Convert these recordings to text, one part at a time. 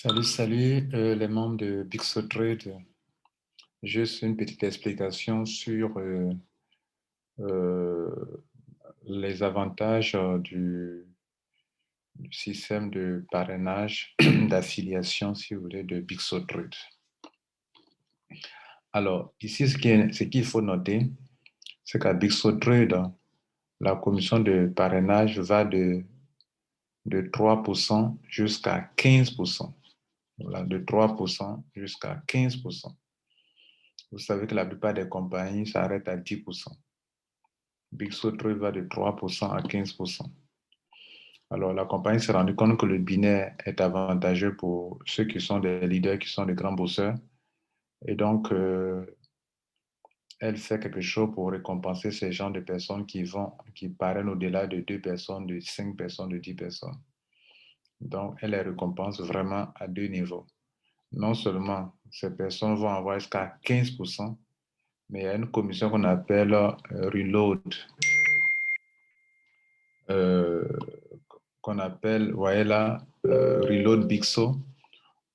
Salut, les membres de Bixo Trade. Juste une petite explication sur euh, les avantages du système de parrainage, d'affiliation, si vous voulez, de Bixo Trade. Alors, ici, ce qu'il faut noter, c'est qu'à Bixo Trade, la commission de parrainage va de 3% jusqu'à 15%. Voilà, de 3% jusqu'à 15%. Vous savez que la plupart des compagnies s'arrêtent à 10%. Bixo Trade va de 3% à 15%. Alors, la compagnie s'est rendue compte que le binaire est avantageux pour ceux qui sont des leaders, qui sont des grands bosseurs. Et donc, elle fait quelque chose pour récompenser ces gens de personnes qui parrainent au-delà de 2 personnes, de 5 personnes, de 10 personnes. Donc, elle les récompense vraiment à deux niveaux. Non seulement ces personnes vont avoir jusqu'à 15%, mais il y a une commission qu'on appelle Reload, euh, qu'on appelle, voyez là, Reload Bixo,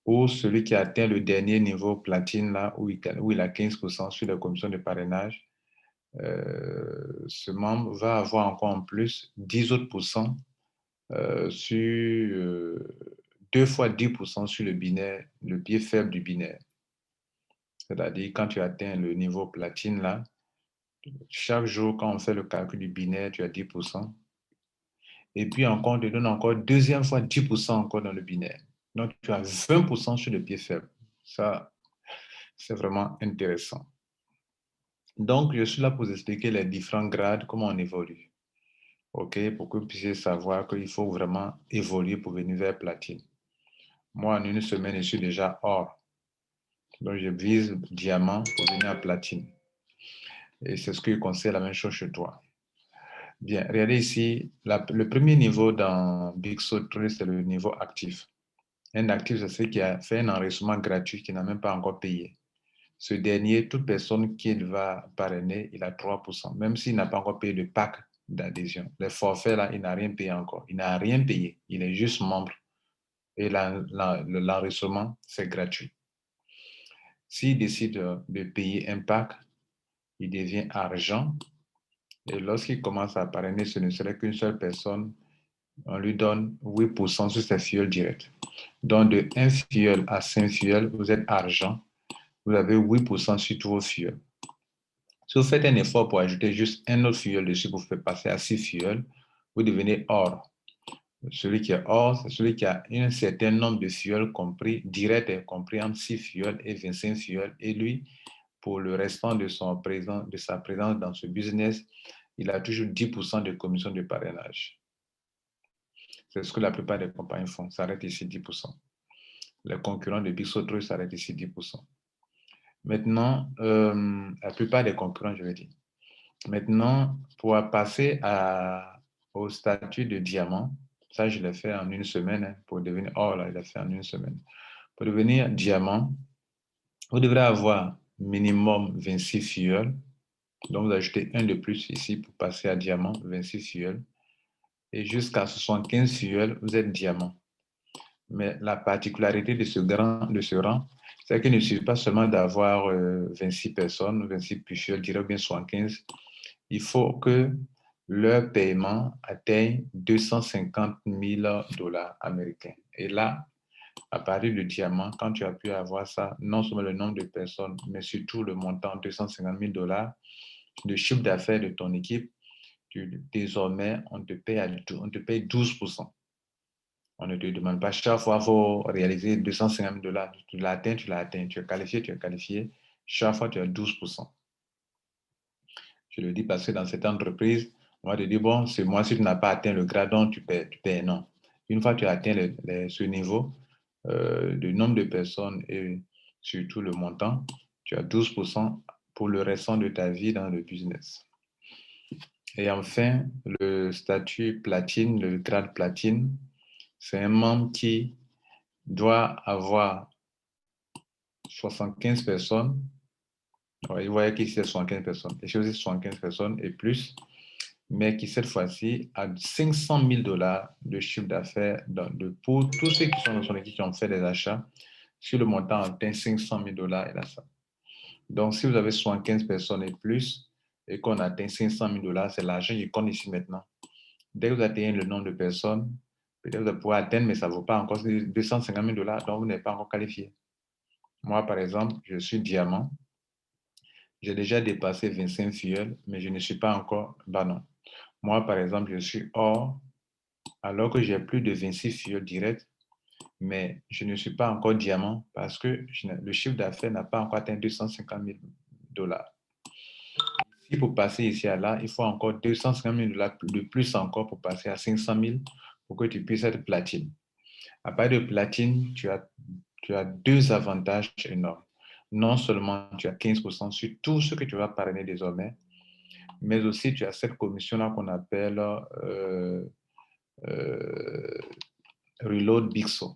ou celui qui atteint le dernier niveau platine, là, où il a 15% sur la commission de parrainage, ce membre va avoir encore en plus 10 autres pourcents sur 2 fois 10% sur le binaire, le pied faible du binaire. C'est-à-dire, quand tu atteins le niveau platine, là, chaque jour, quand on fait le calcul du binaire, tu as 10%. Et puis encore, on te donne encore deuxième fois 10% encore dans le binaire. Donc, tu as 20% sur le pied faible. Ça, c'est vraiment intéressant. Donc, je suis là pour vous expliquer les différents grades, comment on évolue. OK, pour que vous puissiez savoir qu'il faut vraiment évoluer pour venir vers platine. Moi, en une semaine, je suis déjà or. Donc, je vise diamant pour venir à platine. Et c'est ce que je conseille la même chose chez toi. Bien, regardez ici, le premier niveau dans Bixo Trade, c'est le niveau actif. Un actif, c'est celui qui a fait un enregistrement gratuit, qui n'a même pas encore payé. Ce dernier, toute personne qu'il va parrainer, il a 3%, même s'il n'a pas encore payé de pack d'adhésion. Les forfaits, là, il n'a rien payé encore. Il n'a rien payé. Il est juste membre. Et l'enregistrement, c'est gratuit. S'il décide de payer un pack, il devient argent. Et lorsqu'il commence à parrainer, ce ne serait qu'une seule personne. On lui donne 8% sur ses fioles directes. Donc, de 1 fiole à 5 fioles, vous êtes argent. Vous avez 8% sur tous vos fioles. Si vous faites un effort pour ajouter juste un autre fiole dessus pour faire passer à 6 fioles, vous devenez or. Celui qui est or, c'est celui qui a un certain nombre de fioles compris, direct et compris entre 6 fioles et 25 fioles. Et lui, pour le restant de sa présence dans ce business, il a toujours 10% de commission de parrainage. C'est ce que la plupart des compagnies font, s'arrêtent ici 10%. Les concurrents de Bixo Trade s'arrêtent ici 10%. Maintenant, la plupart des concurrents, je vais dire. Maintenant, pour passer au statut de diamant, ça, je l'ai fait en une semaine. Hein, pour devenir or, là, je l'ai fait en une semaine. Pour devenir diamant, vous devrez avoir minimum 26 fioles. Donc, vous ajoutez un de plus ici pour passer à diamant, 26 fioles. Et jusqu'à 75 fioles, vous êtes diamant. Mais la particularité de ce rang, c'est qu'il ne suffit pas seulement d'avoir 26 personnes, 26 fioles, je dirais bien 75. Il faut que leur paiement atteigne 250 000 dollars américains. Et là, à partir du diamant, quand tu as pu avoir ça, non seulement le nombre de personnes, mais surtout le montant 250 000 dollars de chiffre d'affaires de ton équipe, désormais, on te paye 12%. On ne te demande pas chaque fois, il faut réaliser 250 000 dollars. Tu l'as atteint, tu l'as atteint. Tu es qualifié, tu es qualifié. Chaque fois, tu as 12%. Je le dis parce que dans cette entreprise, on va te dire, bon, ce mois-ci, tu n'as pas atteint le gradon, tu paies. Non. Une fois que tu as atteint ce niveau, de nombre de personnes et surtout le montant, tu as 12% pour le restant de ta vie dans le business. Et enfin, le statut platine, le grade platine, c'est un membre qui doit avoir 75 personnes. Ouais, il voyait qu'ici, c'est 75 personnes. Et chez aussi 75 personnes et plus. mais qui cette fois-ci a 500 000 dollars de chiffre d'affaires pour tous ceux qui sont dans son équipe qui ont fait des achats. Sur le montant atteint 500 000 dollars, il a ça. Donc, si vous avez 75 personnes et plus, et qu'on atteint 500 000 dollars, c'est l'argent qui compte ici maintenant. Dès que vous atteignez le nombre de personnes, peut-être vous pouvez atteindre, mais ça ne vaut pas encore 250 000 dollars, donc vous n'êtes pas encore qualifié. Moi, par exemple, je suis diamant. J'ai déjà dépassé 25 filleuls, mais je ne suis pas encore, non. Moi, par exemple, je suis or, alors que j'ai plus de 26 filleuls directs, mais je ne suis pas encore diamant parce que le chiffre d'affaires n'a pas encore atteint 250 000 dollars. Si pour passer ici à là, il faut encore 250 000 dollars de plus encore pour passer à 500 000 pour que tu puisses être platine. À partir de platine, tu as deux avantages énormes. Non seulement tu as 15% sur tout ce que tu vas parrainer désormais, mais aussi tu as cette commission-là qu'on appelle Reload Bixo.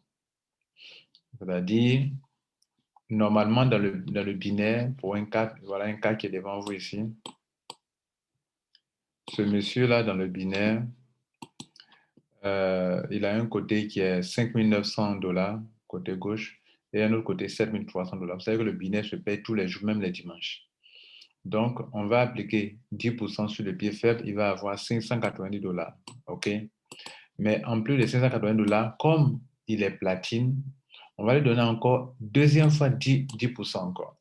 C'est-à-dire, normalement, dans le binaire, pour un cas, voilà un cas qui est devant vous ici. Ce monsieur-là, dans le binaire, il a un côté qui est 5 900 dollars, côté gauche, et un autre côté 7 300 dollars. Vous savez que le binaire se paye tous les jours, même les dimanches. Donc, on va appliquer 10% sur le pied faible, il va avoir 590 dollars. OK? Mais en plus de 580 dollars, comme il est platine, on va lui donner encore deuxième fois 10% encore.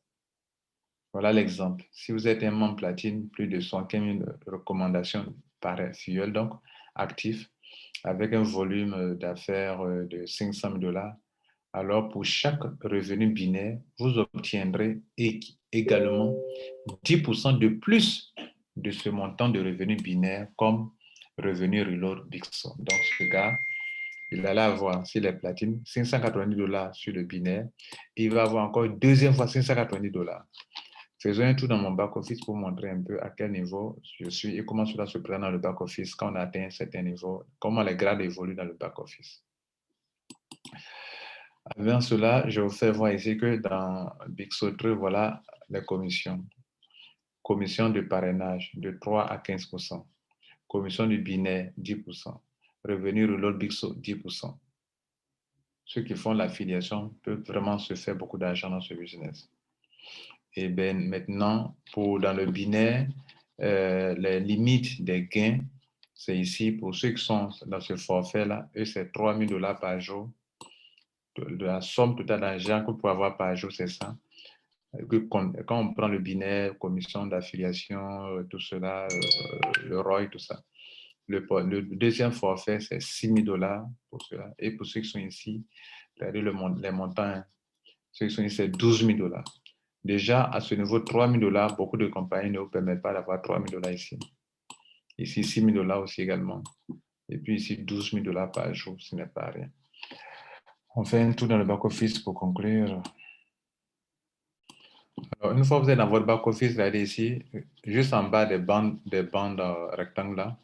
Voilà l'exemple. Si vous êtes un membre platine, plus de 115 000 recommandations par filleul, donc actif, avec un volume d'affaires de 500 000 dollars, alors pour chaque revenu binaire, vous obtiendrez également 10% de plus de ce montant de revenu binaire comme revenu Reload Bixo. Donc, ce gars, il allait avoir, s'il est platine, 590 dollars sur le binaire. Il va avoir encore une deuxième fois 590 dollars. Faisons un tour dans mon back-office pour montrer un peu à quel niveau je suis et comment cela se présente dans le back-office quand on atteint un certain niveau, comment les grades évoluent dans le back-office. Avant cela, je vous fais voir ici que dans Bixo3, voilà les commissions. Commission de parrainage de 3 à 15%. Commission du binaire, 10%. Revenu Reload Bixo, 10%. Ceux qui font l'affiliation peuvent vraiment se faire beaucoup d'argent dans ce business. Et bien maintenant, dans le binaire, les limites des gains, c'est ici, pour ceux qui sont dans ce forfait-là, eux, c'est 3 000 dollars par jour. De la somme totale d'argent que vous pouvez avoir par jour, c'est ça. Quand on prend le binaire, commission d'affiliation, tout cela, le ROI, tout ça. Le deuxième forfait, c'est 6 000 dollars pour cela. Et pour ceux qui sont ici, regardez les montants. Ceux qui sont ici, c'est 12 000 dollars. Déjà, à ce niveau, 3 000 dollars, beaucoup de compagnies ne vous permettent pas d'avoir 3 000 dollars ici. Ici, 6 000 dollars aussi également. Et puis ici, 12 000 dollars par jour, ce n'est pas rien. On fait un tour dans le back-office pour conclure. Alors, une fois que vous êtes dans votre back-office, regardez ici, juste en bas des bandes rectangles là,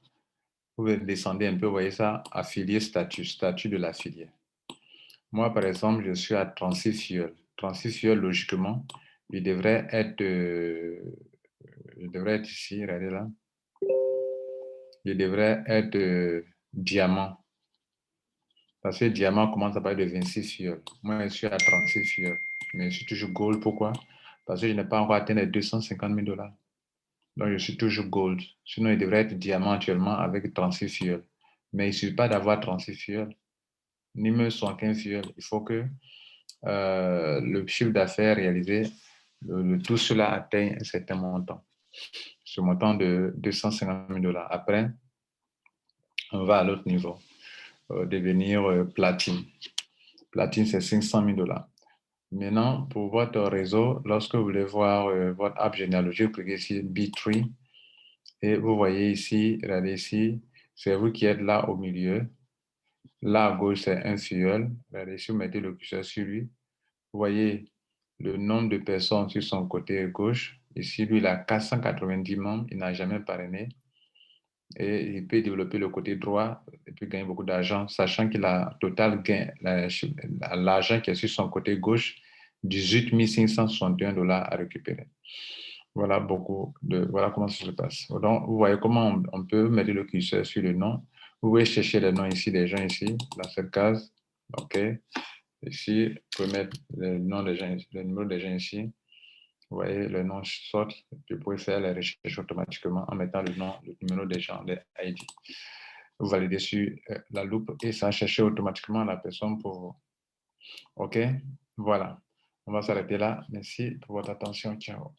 vous descendez un peu, vous voyez ça, affilié statut de l'affilié. Moi, par exemple, je suis à 36 filleuls. 36 filleuls, logiquement, il devrait être ici, regardez là. Il devrait être diamant. Parce que diamant commence à partir de 26 filleuls. Moi, je suis à 36 filleuls. Mais je suis toujours gold. Pourquoi? Parce que je n'ai pas encore atteint les 250 000 dollars. Donc, je suis toujours gold. Sinon, il devrait être diamant actuellement avec 36 filleuls. Mais il ne suffit pas d'avoir 36 filleuls, ni même 75 filleuls. Il faut que le chiffre d'affaires réalisé, tout cela atteigne un certain montant. Ce montant de 250 000 dollars. Après, on va à l'autre niveau, devenir platine. Platine, c'est 500 000 dollars. Maintenant, pour votre réseau, lorsque vous voulez voir votre app généalogique, vous cliquez ici B3 et vous voyez ici, regardez ici, c'est vous qui êtes là au milieu. Là à gauche, c'est un filleul. Regardez ici, vous mettez le curseur sur lui. Vous voyez le nombre de personnes sur son côté gauche. Ici, lui, il a 490 membres, il n'a jamais parrainé. Et il peut développer le côté droit et puis gagner beaucoup d'argent, sachant qu'il a total gain, l'argent qui est sur son côté gauche, 18 561 dollars à récupérer. Voilà voilà comment ça se passe. Donc, vous voyez comment on peut mettre le curseur sur le nom. Vous pouvez chercher les noms ici, des gens ici, dans cette case. OK. Ici, vous pouvez mettre le nom des gens, le numéro des gens ici. Vous voyez, le nom sort. Puis vous pouvez faire les recherches automatiquement en mettant le nom, le numéro des gens, les ID. Vous validez sur la loupe et ça cherche automatiquement la personne pour vous. OK. Voilà. On va s'arrêter là. Merci pour votre attention. Ciao.